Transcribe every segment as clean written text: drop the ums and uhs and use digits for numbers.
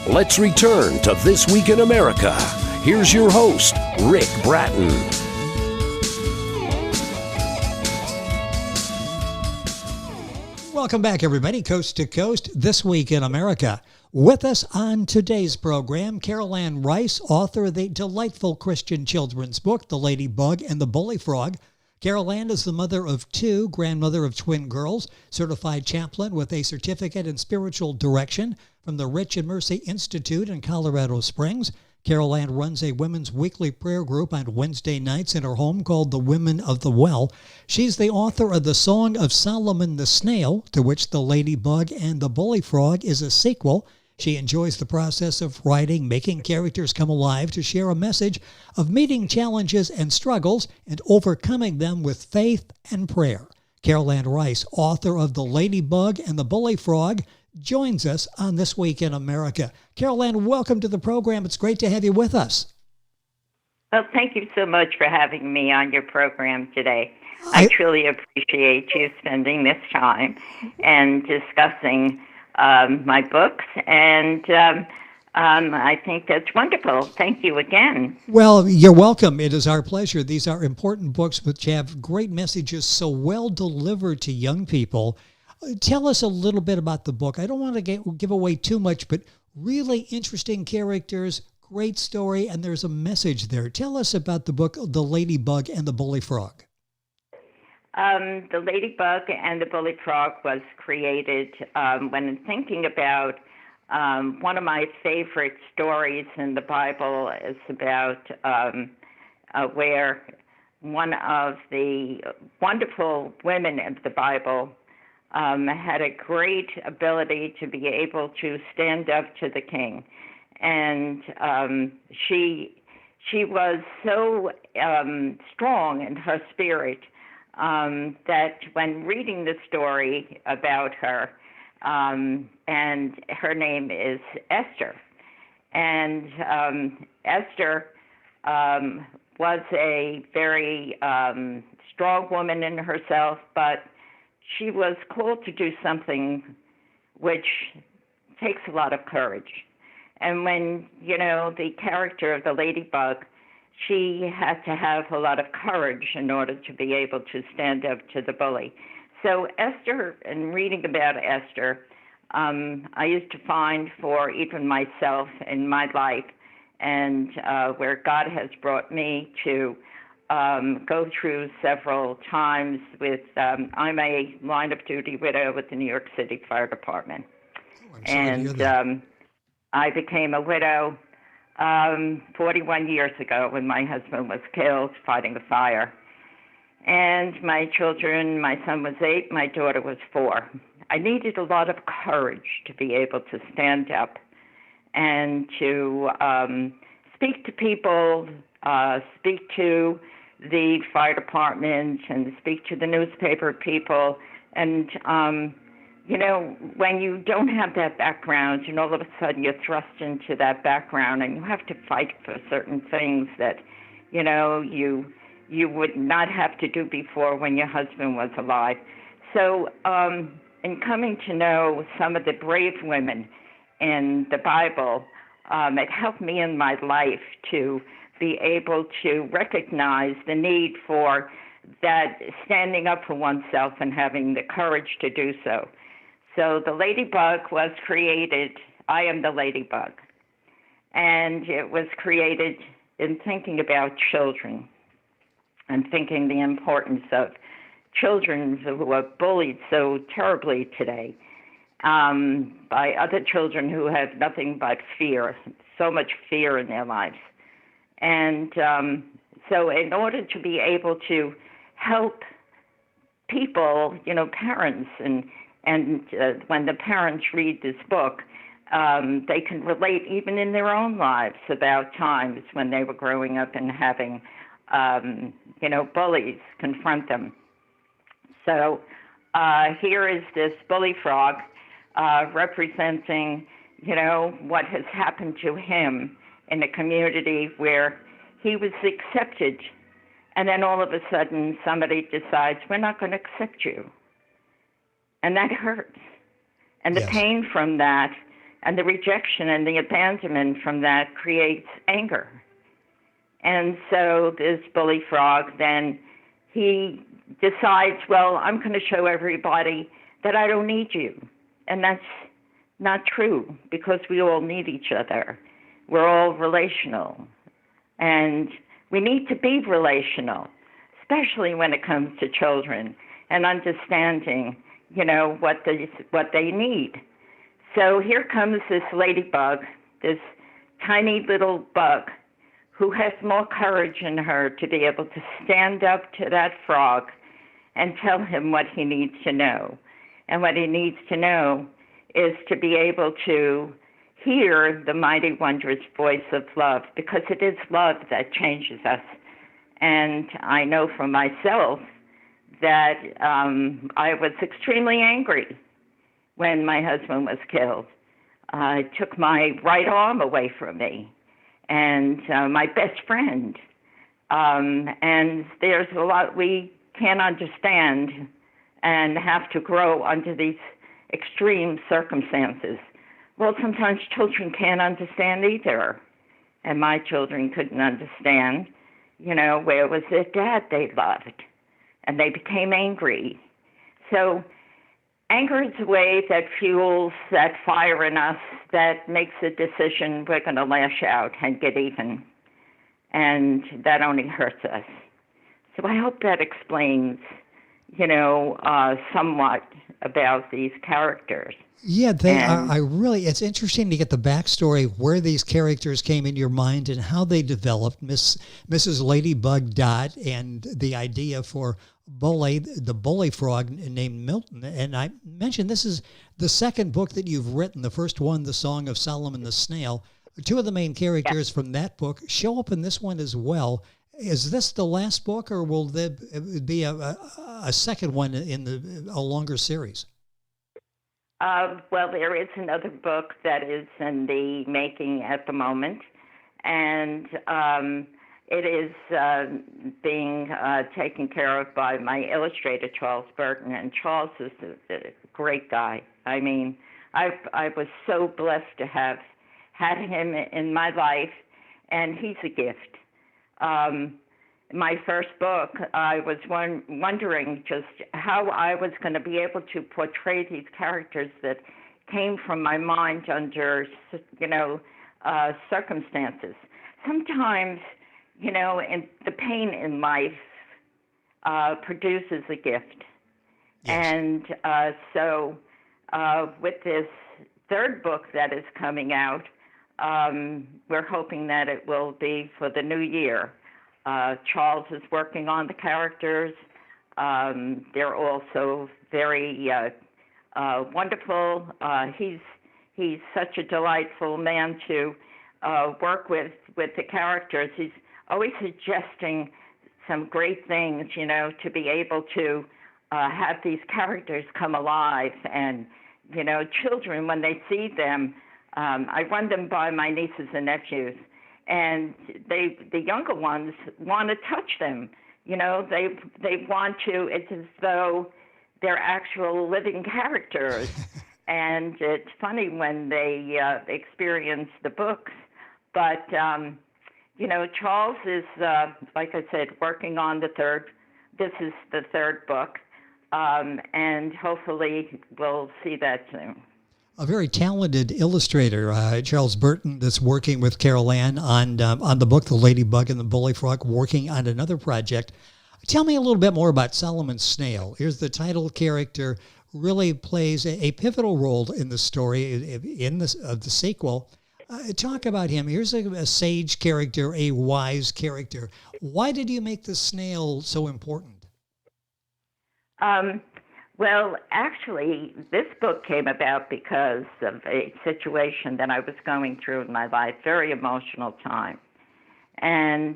Let's return to This Week in America. Here's your host, Rick Bratton. Welcome back, everybody, coast to coast, This Week in America. With us on today's program, Carolyn Rice, author of the delightful Christian children's book, The Ladybug and the Bully Frog. Caroleann is the mother of two, grandmother of twin girls, certified chaplain with a certificate in spiritual direction from the Rich and Mercy Institute in Colorado Springs. Caroleann runs a women's weekly prayer group on Wednesday nights in her home called the Women of the Well. She's the author of the Song of Solomon the Snail, to which The Ladybug and the Bully Frog is a sequel. She enjoys the process of writing, making characters come alive to share a message of meeting challenges and struggles and overcoming them with faith and prayer. Carolyn Rice, author of The Ladybug and the Bully Frog, joins us on This Week in America. Carolyn, welcome to the program. It's great to have you with us. Well, thank you so much for having me on your program today. I truly appreciate you spending this time and discussing my books, and I think that's wonderful. Thank you again. Well, you're welcome. It is our pleasure. These are important books which have great messages so well delivered to young people. Tell us a little bit about the book. I don't want to give away too much, but really interesting characters, great story, and there's a message there. Tell us about the book, The Ladybug and the Bully Frog. The Ladybug and the Bully Frog was created when thinking about one of my favorite stories in the Bible is about where one of the wonderful women of the Bible had a great ability to be able to stand up to the king. And she was so strong in her spirit that when reading the story about her, and her name is Esther, and Esther was a very strong woman in herself, but she was called to do something which takes a lot of courage. And when, the character of the Ladybug, she had to have a lot of courage in order to be able to stand up to the bully. So Esther, and reading about Esther, I used to find for even myself in my life and where God has brought me to go through several times with, I'm a line-of-duty widow with the New York City Fire Department. And I became a widow 41 years ago when my husband was killed fighting a fire. And my children, my son was 8, my daughter was 4. I needed a lot of courage to be able to stand up and to speak to people, speak to the fire department and speak to the newspaper people. And, when you don't have that background and all of a sudden you're thrust into that background and you have to fight for certain things that, you would not have to do before when your husband was alive. So in coming to know some of the brave women in the Bible, it helped me in my life to be able to recognize the need for that standing up for oneself and having the courage to do so. So the Ladybug was created, I am the Ladybug, and it was created in thinking about children and thinking the importance of children who are bullied so terribly today by other children who have nothing but fear, so much fear in their lives. And so in order to be able to help people, parents, and when the parents read this book, they can relate even in their own lives about times when they were growing up and having, bullies confront them. So here is this bully frog representing, what has happened to him in a community where he was accepted, and then all of a sudden somebody decides, we're not going to accept you. And that hurts. And the Yes. pain from that And the rejection and the abandonment from that creates anger. And so this bully frog, then he decides, well, I'm going to show everybody that I don't need you. And that's not true, because we all need each other. We're all relational. And we need to be relational, especially when it comes to children and understanding, what they need. So here comes this ladybug, this tiny little bug, who has more courage in her to be able to stand up to that frog and tell him what he needs to know. And what he needs to know is to be able to hear the mighty, wondrous voice of love, because it is love that changes us. And I know for myself that I was extremely angry when my husband was killed. It took my right arm away from me, and my best friend. And there's a lot we can't understand and have to grow under these extreme circumstances. Well, sometimes children can't understand either. And my children couldn't understand, where was their dad they loved? And they became angry. So anger is a way that fuels that fire in us that makes a decision we're going to lash out and get even. And that only hurts us. So I hope that explains, somewhat about these characters. Yeah, it's interesting to get the backstory, where these characters came in your mind and how they developed. Mrs. Ladybug Dot and the idea for the bully frog named Milton. And I mentioned this is the second book that you've written. The first one, The Song of Solomon the Snail. Two of the main characters from that book show up in this one as well. Is this the last book, or will there be a second one in a longer series? Well, there is another book that is in the making at the moment, and it is being taken care of by my illustrator, Charles Berton, and Charles is a great guy. I mean, I was so blessed to have had him in my life, and he's a gift. My first book, I was wondering just how I was going to be able to portray these characters that came from my mind under, circumstances. Sometimes, and the pain in life produces a gift. Yes. And so with this third book that is coming out, we're hoping that it will be for the new year. Charles is working on the characters. They're also very wonderful. He's such a delightful man to work with the characters. He's always suggesting some great things, to be able to have these characters come alive. And, children, when they see them, I run them by my nieces and nephews, and the younger ones want to touch them. They want to. It's as though they're actual living characters. And it's funny when they experience the books. But, Charles is, like I said, working on the third. This is the third book, and hopefully we'll see that soon. A very talented illustrator, Charles Berton, that's working with Caroleann on the book, The Ladybug and the Bully Frog, working on another project. Tell me a little bit more about Solomon Snail. Here's the title character, really plays a pivotal role in the story of the sequel. Talk about him. Here's a sage character, a wise character. Why did you make the snail so important? Well, actually, this book came about because of a situation that I was going through in my life, very emotional time. And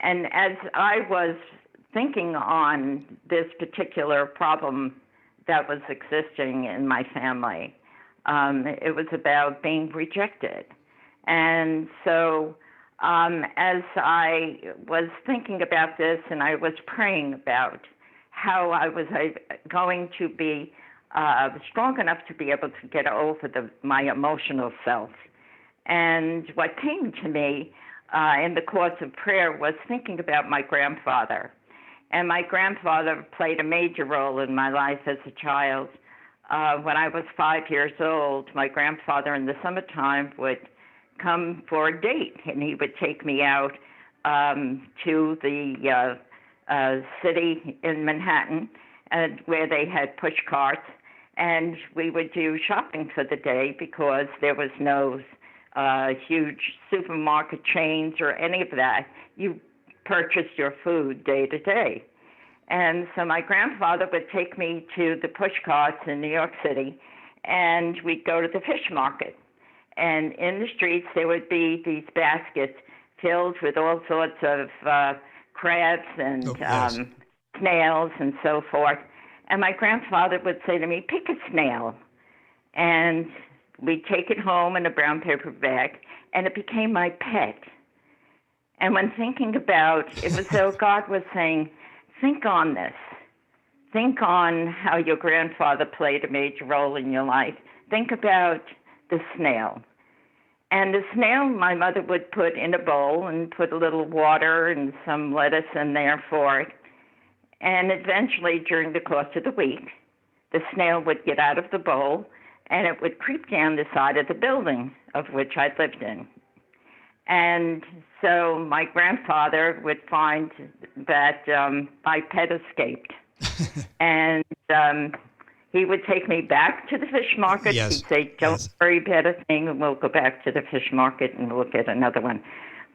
as I was thinking on this particular problem that was existing in my family, it was about being rejected. And so as I was thinking about this and I was praying about how I was going to be strong enough to be able to get over my emotional self. And what came to me in the course of prayer was thinking about my grandfather. And my grandfather played a major role in my life as a child. When I was 5 years old, my grandfather in the summertime would come for a date, and he would take me out to the city in Manhattan, where they had push carts, and we would do shopping for the day because there was no huge supermarket chains or any of that. You purchased your food day to day. And so my grandfather would take me to the push carts in New York City, and we'd go to the fish market. And in the streets, there would be these baskets filled with all sorts of crabs and snails and so forth. And my grandfather would say to me, pick a snail. And we'd take it home in a brown paper bag, and it became my pet. And when thinking about it, was as though God was saying, think on this. Think on how your grandfather played a major role in your life. Think about the snail. And the snail my mother would put in a bowl and put a little water and some lettuce in there for it. And eventually, during the course of the week, the snail would get out of the bowl and it would creep down the side of the building of which I lived in. And so my grandfather would find that my pet escaped. And he would take me back to the fish market. Yes. He'd say, don't worry about a thing, and we'll go back to the fish market and we'll get another one.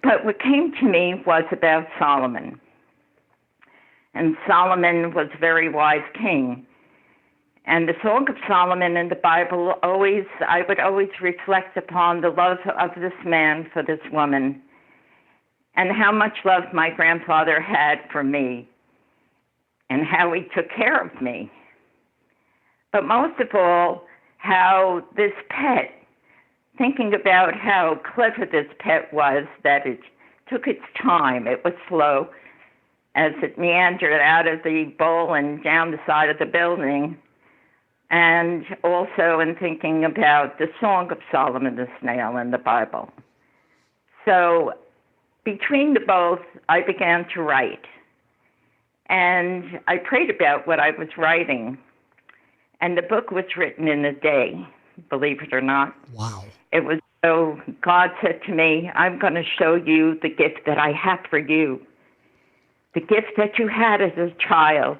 But what came to me was about Solomon. And Solomon was a very wise king. And the Song of Solomon in the Bible, I would always reflect upon the love of this man for this woman and how much love my grandfather had for me and how he took care of me. But most of all, how this pet, thinking about how clever this pet was, that it took its time, it was slow, as it meandered out of the bowl and down the side of the building. And also in thinking about the Song of Solomon the Snail in the Bible. So between the both, I began to write. And I prayed about what I was writing. And the book was written in a day, believe it or not. Wow. It was so God said to me, I'm going to show you the gift that I have for you. The gift that you had as a child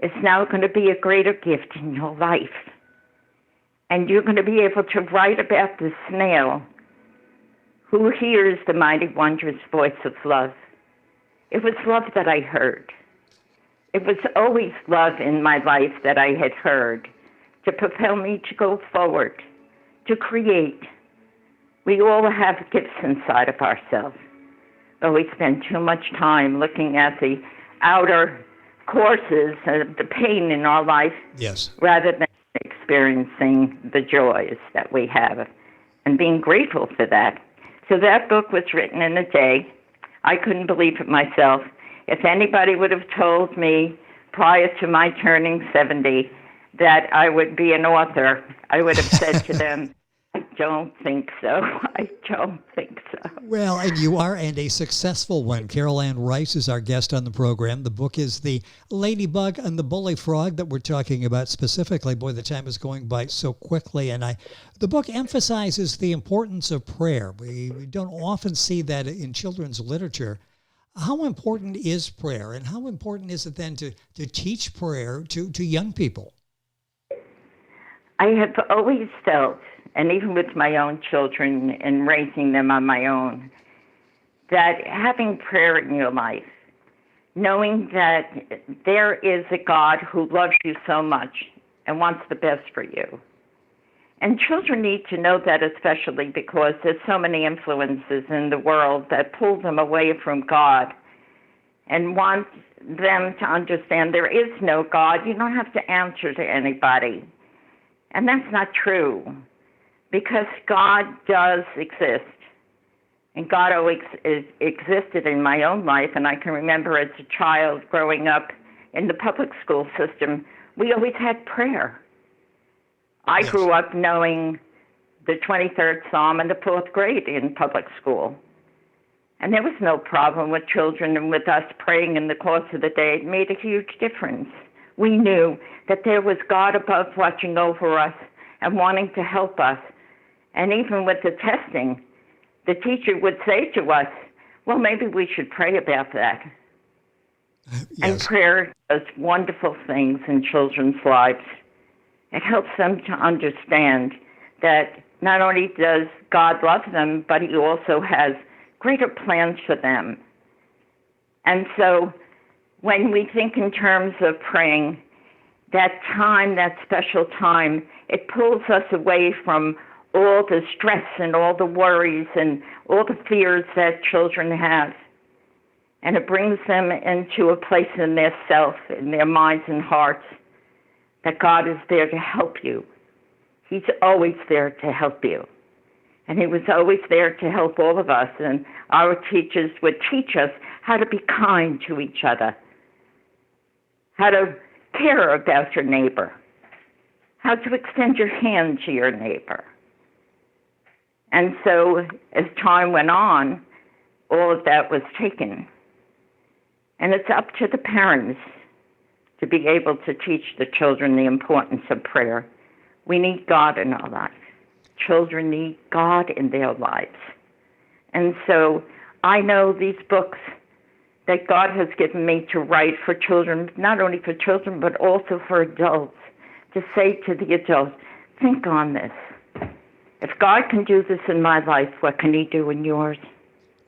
is now going to be a greater gift in your life. And you're going to be able to write about the snail who hears the mighty, wondrous voice of love. It was love that I heard. It was always love in my life that I had heard to propel me to go forward, to create. We all have gifts inside of ourselves, but we spend too much time looking at the outer courses of the pain in our life, yes, rather than experiencing the joys that we have and being grateful for that. So that book was written in a day. I couldn't believe it myself. If anybody would have told me prior to my turning 70 that I would be an author, I would have said to them, I don't think so. I don't think so. Well, and you are, and a successful one. Caroleann Rice is our guest on the program. The book is The Ladybug and the Bully Frog that we're talking about specifically. Boy, the time is going by so quickly. And the book emphasizes the importance of prayer. We don't often see that in children's literature. How important is prayer, and how important is it then to teach prayer to young people? I have always felt, and even with my own children and raising them on my own, that having prayer in your life, knowing that there is a God who loves you so much and wants the best for you. And children need to know that, especially because there's so many influences in the world that pull them away from God and want them to understand there is no God. You don't have to answer to anybody. And that's not true, because God does exist. And God always existed in my own life. And I can remember as a child growing up in the public school system, we always had prayer. I grew up knowing the 23rd Psalm in the 4th grade in public school. And there was no problem with children and with us praying in the course of the day. It made a huge difference. We knew that there was God above watching over us and wanting to help us. And even with the testing, the teacher would say to us, well, maybe we should pray about that. Yes. And prayer does wonderful things in children's lives. It helps them to understand that not only does God love them, but he also has greater plans for them. And so when we think in terms of praying, that time, that special time, it pulls us away from all the stress and all the worries and all the fears that children have. And it brings them into a place in their self, in their minds and hearts, that God is there to help you. He's always there to help you. And he was always there to help all of us. And our teachers would teach us how to be kind to each other, how to care about your neighbor, how to extend your hand to your neighbor. And so as time went on, all of that was taken. And it's up to the parents to be able to teach the children the importance of prayer. We need God in our lives. Children need God in their lives. And so I know these books that God has given me to write for children, not only for children, but also for adults, to say to the adults, think on this. If God can do this in my life, what can he do in yours?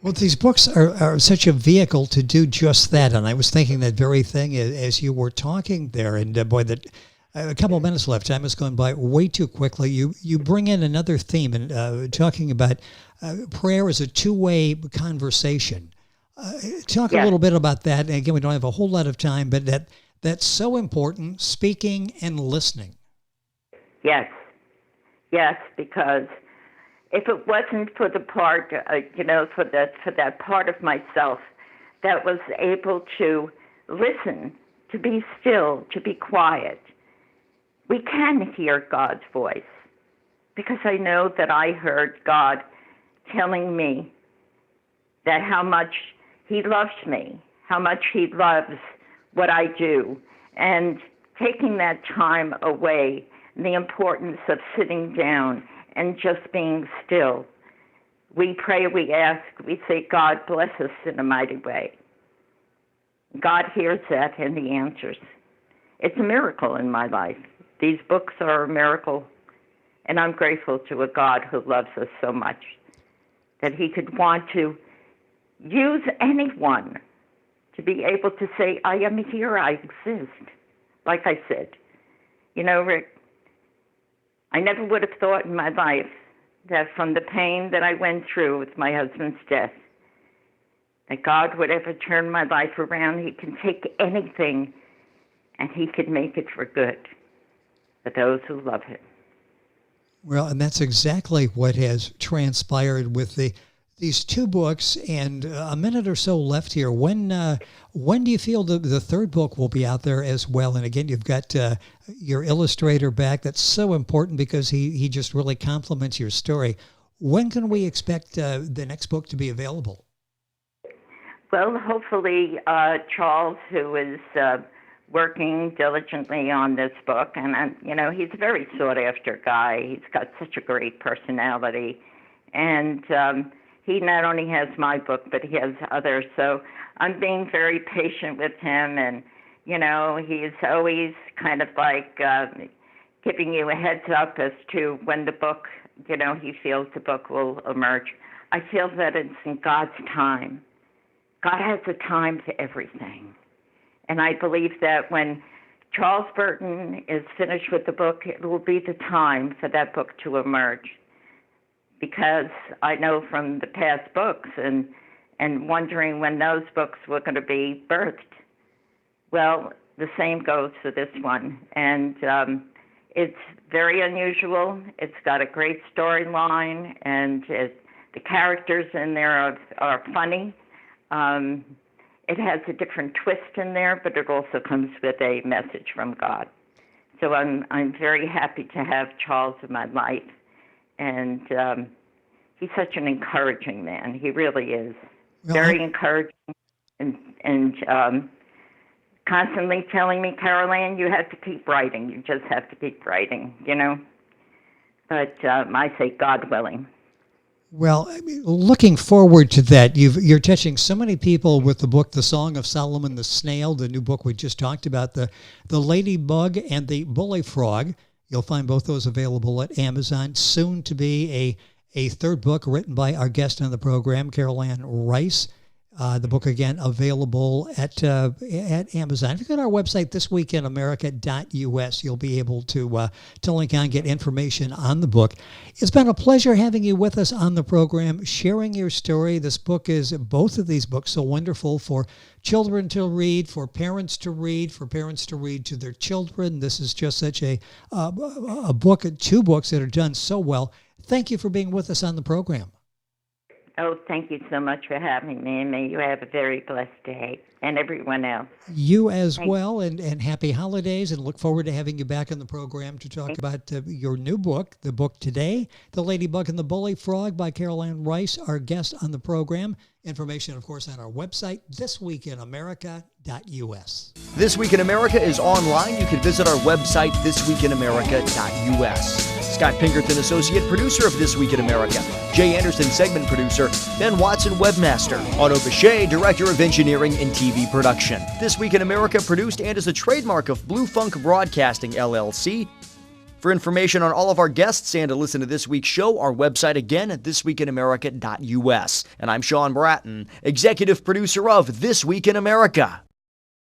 Well, these books are such a vehicle to do just that. And I was thinking that very thing as you were talking there. And boy, that a couple of minutes left. Time has gone by way too quickly. You bring in another theme and talking about prayer as a two-way conversation. Talk a little bit about that. And again, we don't have a whole lot of time, but that's so important, speaking and listening. Yes, because if it wasn't for the part, for that part of myself that was able to listen, to be still, to be quiet, we can hear God's voice, because I know that I heard God telling me that how much he loves me, how much he loves what I do, and taking that time away, the importance of sitting down and just being still. We pray, we ask, we say, God bless us in a mighty way. God hears that and he answers. It's a miracle in my life. These books are a miracle, and I'm grateful to a God who loves us so much that he could want to use anyone to be able to say, I am here, I exist. Like I said, Rick, I never would have thought in my life that from the pain that I went through with my husband's death, that God would ever turn my life around. He can take anything and he could make it for good for those who love him. Well, and that's exactly what has transpired with these two books, and a minute or so left here. When do you feel the third book will be out there as well? And again, you've got your illustrator back. That's so important because he just really complements your story. When can we expect the next book to be available? Well, hopefully Charles, who is working diligently on this book, and he's a very sought-after guy. He's got such a great personality, and he not only has my book, but he has others. So I'm being very patient with him, and he's always kind of like giving you a heads up as to when the book, he feels the book will emerge. I feel that it's in God's time. God has a time for everything. And I believe that when Charles Berton is finished with the book, it will be the time for that book to emerge. Because I know from the past books and wondering when those books were going to be birthed. Well, the same goes for this one. And it's very unusual. It's got a great storyline, and the characters in there are funny. It has a different twist in there, but it also comes with a message from God. So I'm very happy to have Charles in my life, and he's such an encouraging man. He really is. Well, Very encouraging, and constantly telling me, Caroleann, you have to keep writing. You just have to keep writing, you know. But I say, God willing. Well, I mean, looking forward to that. You're touching so many people with the book, The Song of Solomon the Snail, the new book we just talked about, the Ladybug and the Bully Frog. You'll find both those available at Amazon. Soon to be a third book written by our guest on the program, Carolyn Rice. The book, again, available at Amazon. If you go to our website, thisweekinamerica.us, you'll be able to link on, get information on the book. It's been a pleasure having you with us on the program, sharing your story. This book is, both of these books, so wonderful for children to read, for parents to read to their children. This is just such a book, two books that are done so well. Thank you for being with us on the program. Oh, thank you so much for having me, and may you have a very blessed day, and everyone else. You as well, and happy holidays, and look forward to having you back on the program to talk about your new book, the book today, The Ladybug and the Bully Frog by Carolyn Rice, our guest on the program. Information, of course, on our website, thisweekinamerica.us. This Week in America is online. You can visit our website, thisweekinamerica.us. Scott Pinkerton, Associate Producer of This Week in America. Jay Anderson, Segment Producer. Ben Watson, Webmaster. Otto Bechet, Director of Engineering and TV Production. This Week in America produced and is a trademark of Blue Funk Broadcasting, LLC. For information on all of our guests and to listen to this week's show, our website again at thisweekinamerica.us. And I'm Sean Bratton, Executive Producer of This Week in America.